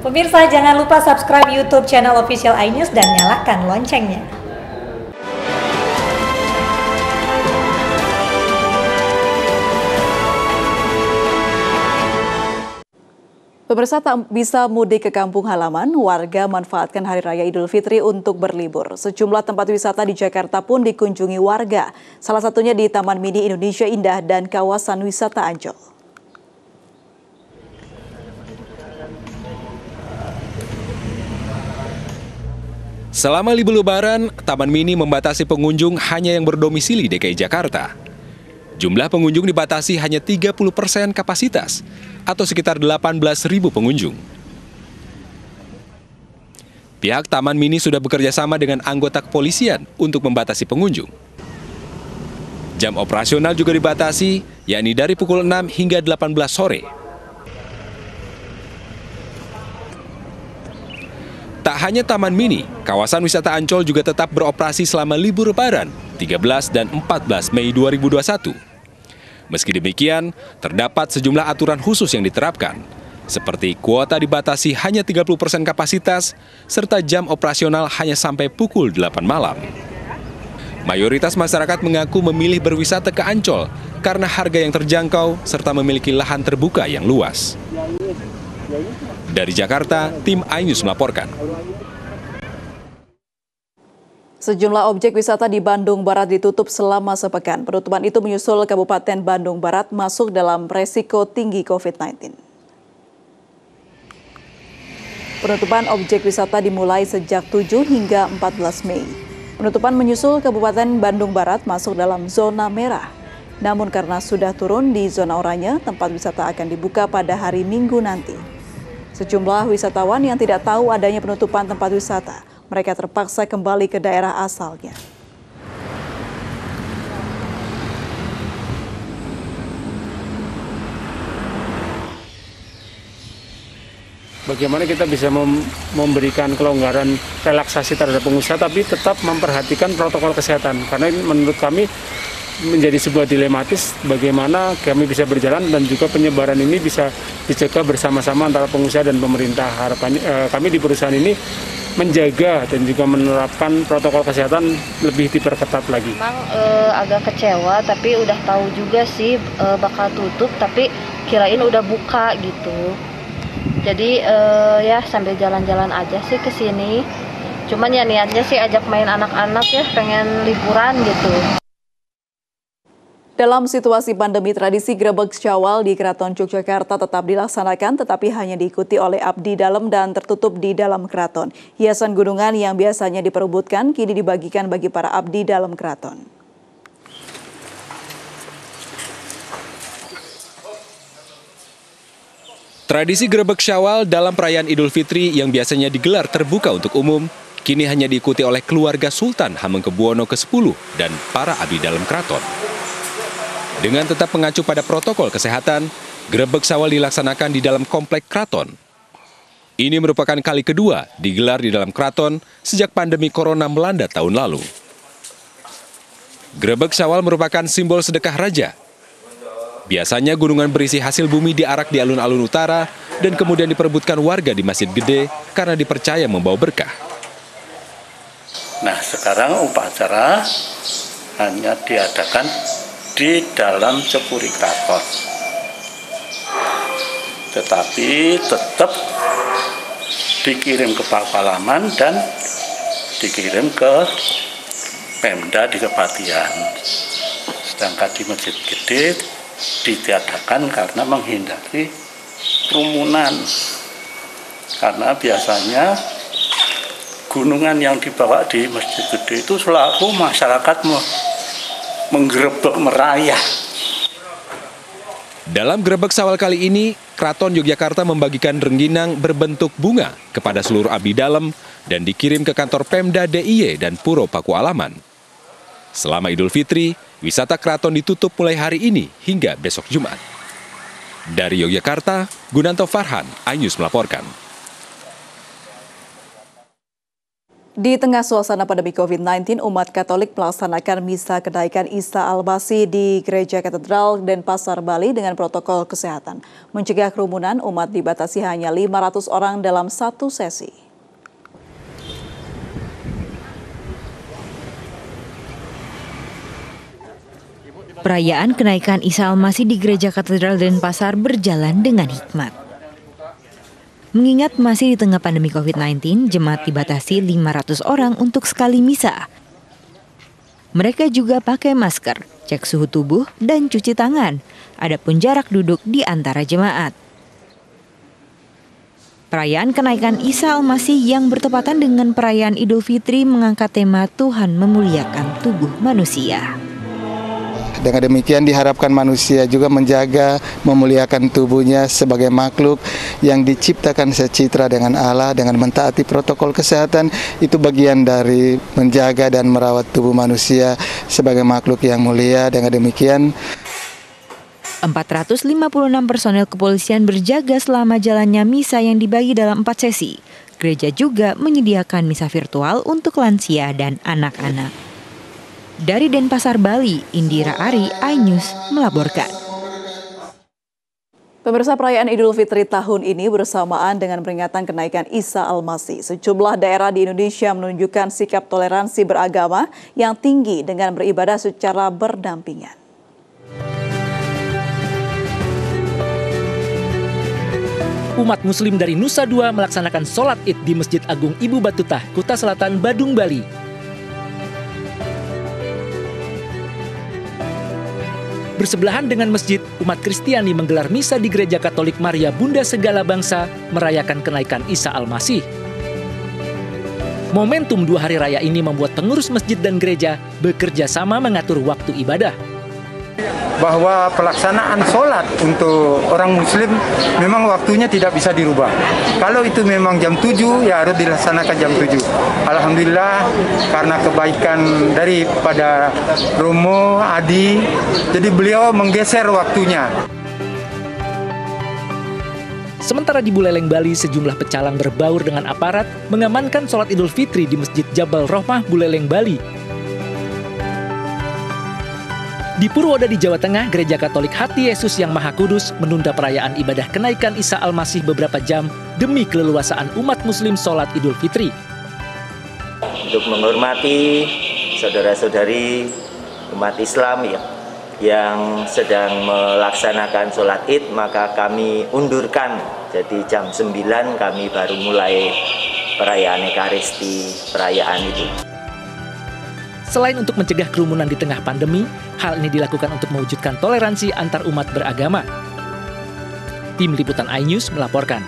Pemirsa, jangan lupa subscribe YouTube channel Official iNews dan nyalakan loncengnya. Pemirsa, tak bisa mudik ke kampung halaman, warga manfaatkan Hari Raya Idul Fitri untuk berlibur. Sejumlah tempat wisata di Jakarta pun dikunjungi warga, salah satunya di Taman Mini Indonesia Indah dan kawasan wisata Ancol. Selama libur Lebaran, Taman Mini membatasi pengunjung hanya yang berdomisili DKI Jakarta. Jumlah pengunjung dibatasi hanya 30% kapasitas, atau sekitar 18.000 pengunjung. Pihak Taman Mini sudah bekerja sama dengan anggota kepolisian untuk membatasi pengunjung. Jam operasional juga dibatasi, yakni dari pukul 6 hingga 18 sore. Tak hanya Taman Mini, kawasan wisata Ancol juga tetap beroperasi selama libur Lebaran 13 dan 14 Mei 2021. Meski demikian, terdapat sejumlah aturan khusus yang diterapkan, seperti kuota dibatasi hanya 30% kapasitas, serta jam operasional hanya sampai pukul 8 malam. Mayoritas masyarakat mengaku memilih berwisata ke Ancol karena harga yang terjangkau serta memiliki lahan terbuka yang luas. Dari Jakarta, tim iNews melaporkan. Sejumlah objek wisata di Bandung Barat ditutup selama sepekan. Penutupan itu menyusul Kabupaten Bandung Barat masuk dalam resiko tinggi COVID-19. Penutupan objek wisata dimulai sejak 7 hingga 14 Mei. Penutupan menyusul Kabupaten Bandung Barat masuk dalam zona merah. Namun karena sudah turun di zona oranye, tempat wisata akan dibuka pada hari Minggu nanti. Sejumlah wisatawan yang tidak tahu adanya penutupan tempat wisata, mereka terpaksa kembali ke daerah asalnya. Bagaimana kita bisa memberikan kelonggaran relaksasi terhadap pengusaha, tapi tetap memperhatikan protokol kesehatan. Karena ini menurut kami menjadi sebuah dilematis bagaimana kami bisa berjalan dan juga penyebaran ini bisa dicegah bersama-sama antara pengusaha dan pemerintah. Harapannya kami di perusahaan ini menjaga dan juga menerapkan protokol kesehatan lebih diperketat lagi. Memang agak kecewa, tapi udah tahu juga sih bakal tutup, tapi kirain udah buka gitu. Jadi ya sambil jalan-jalan aja sih ke sini. Cuman ya niatnya sih ajak main anak-anak ya, pengen liburan gitu. Dalam situasi pandemi, tradisi Grebeg Syawal di Keraton Yogyakarta tetap dilaksanakan, tetapi hanya diikuti oleh abdi dalam dan tertutup di dalam keraton. Hiasan gunungan yang biasanya diperebutkan kini dibagikan bagi para abdi dalam keraton. Tradisi Grebeg Syawal dalam perayaan Idul Fitri yang biasanya digelar terbuka untuk umum, kini hanya diikuti oleh keluarga Sultan Hamengkubuwono ke-10 dan para abdi dalam keraton. Dengan tetap mengacu pada protokol kesehatan, Grebeg Syawal dilaksanakan di dalam komplek keraton. Ini merupakan kali kedua digelar di dalam keraton sejak pandemi corona melanda tahun lalu. Grebeg Syawal merupakan simbol sedekah raja. Biasanya gunungan berisi hasil bumi diarak di alun-alun utara dan kemudian diperebutkan warga di Masjid Gede karena dipercaya membawa berkah. Nah, sekarang upacara hanya diadakan di dalam cepuri keraton, tetapi tetap dikirim ke Pakualaman dan dikirim ke Pemda di Kepatihan. Sedangkan di Masjid Gede ditiadakan karena menghindari kerumunan, karena biasanya gunungan yang dibawa di Masjid Gede itu selalu masyarakat menggerebek merayah. Dalam Grebeg Syawal kali ini, Keraton Yogyakarta membagikan rengginang berbentuk bunga kepada seluruh abdi dalam dan dikirim ke kantor Pemda DIY dan Puro Pakualaman. Selama Idul Fitri, wisata keraton ditutup mulai hari ini hingga besok Jumat. Dari Yogyakarta, Gunanto Farhan, iNews melaporkan. Di tengah suasana pandemi COVID-19, umat Katolik melaksanakan misa kenaikan Isa Al-Masih di Gereja Katedral Denpasar, Bali dengan protokol kesehatan. Mencegah kerumunan, umat dibatasi hanya 500 orang dalam satu sesi. Perayaan kenaikan Isa Al-Masih di Gereja Katedral Denpasar berjalan dengan hikmat. Mengingat masih di tengah pandemi COVID-19, jemaat dibatasi 500 orang untuk sekali misa. Mereka juga pakai masker, cek suhu tubuh, dan cuci tangan. Adapun jarak duduk di antara jemaat. Perayaan kenaikan Isa Al-Masih yang bertepatan dengan perayaan Idul Fitri mengangkat tema Tuhan memuliakan tubuh manusia. Dengan demikian diharapkan manusia juga menjaga, memuliakan tubuhnya sebagai makhluk yang diciptakan secitra dengan Allah dengan mentaati protokol kesehatan. Itu bagian dari menjaga dan merawat tubuh manusia sebagai makhluk yang mulia. Dengan demikian 456 personel kepolisian berjaga selama jalannya misa yang dibagi dalam 4 sesi. Gereja juga menyediakan misa virtual untuk lansia dan anak-anak. Dari Denpasar, Bali, Indira Ari, iNews melaporkan. Pemirsa, perayaan Idul Fitri tahun ini bersamaan dengan peringatan kenaikan Isa Al-Masih. Sejumlah daerah di Indonesia menunjukkan sikap toleransi beragama yang tinggi dengan beribadah secara berdampingan. Umat Muslim dari Nusa Dua melaksanakan sholat Id di Masjid Agung Ibu Batutah, Kuta Selatan, Badung, Bali. Bersebelahan dengan masjid, umat Kristiani menggelar misa di Gereja Katolik Maria Bunda Segala Bangsa merayakan kenaikan Isa Al-Masih. Momentum 2 hari raya ini membuat pengurus masjid dan gereja bekerja sama mengatur waktu ibadah. Bahwa pelaksanaan sholat untuk orang muslim memang waktunya tidak bisa dirubah. Kalau itu memang jam 7 ya harus dilaksanakan jam 7. Alhamdulillah karena kebaikan daripada Romo Adi, jadi beliau menggeser waktunya. Sementara di Buleleng, Bali, sejumlah pecalang berbaur dengan aparat mengamankan sholat Idul Fitri di Masjid Jabal Rohmah, Buleleng, Bali. Di Purwodadi, Jawa Tengah, Gereja Katolik Hati Yesus yang Maha Kudus menunda perayaan ibadah kenaikan Isa Al-Masih beberapa jam demi keleluasaan umat Muslim sholat Idul Fitri. Untuk menghormati saudara-saudari umat Islam yang sedang melaksanakan sholat Id, maka kami undurkan. Jadi jam 9 kami baru mulai perayaan Ekaristi, perayaan itu. Selain untuk mencegah kerumunan di tengah pandemi, hal ini dilakukan untuk mewujudkan toleransi antar umat beragama. Tim Liputan iNews melaporkan.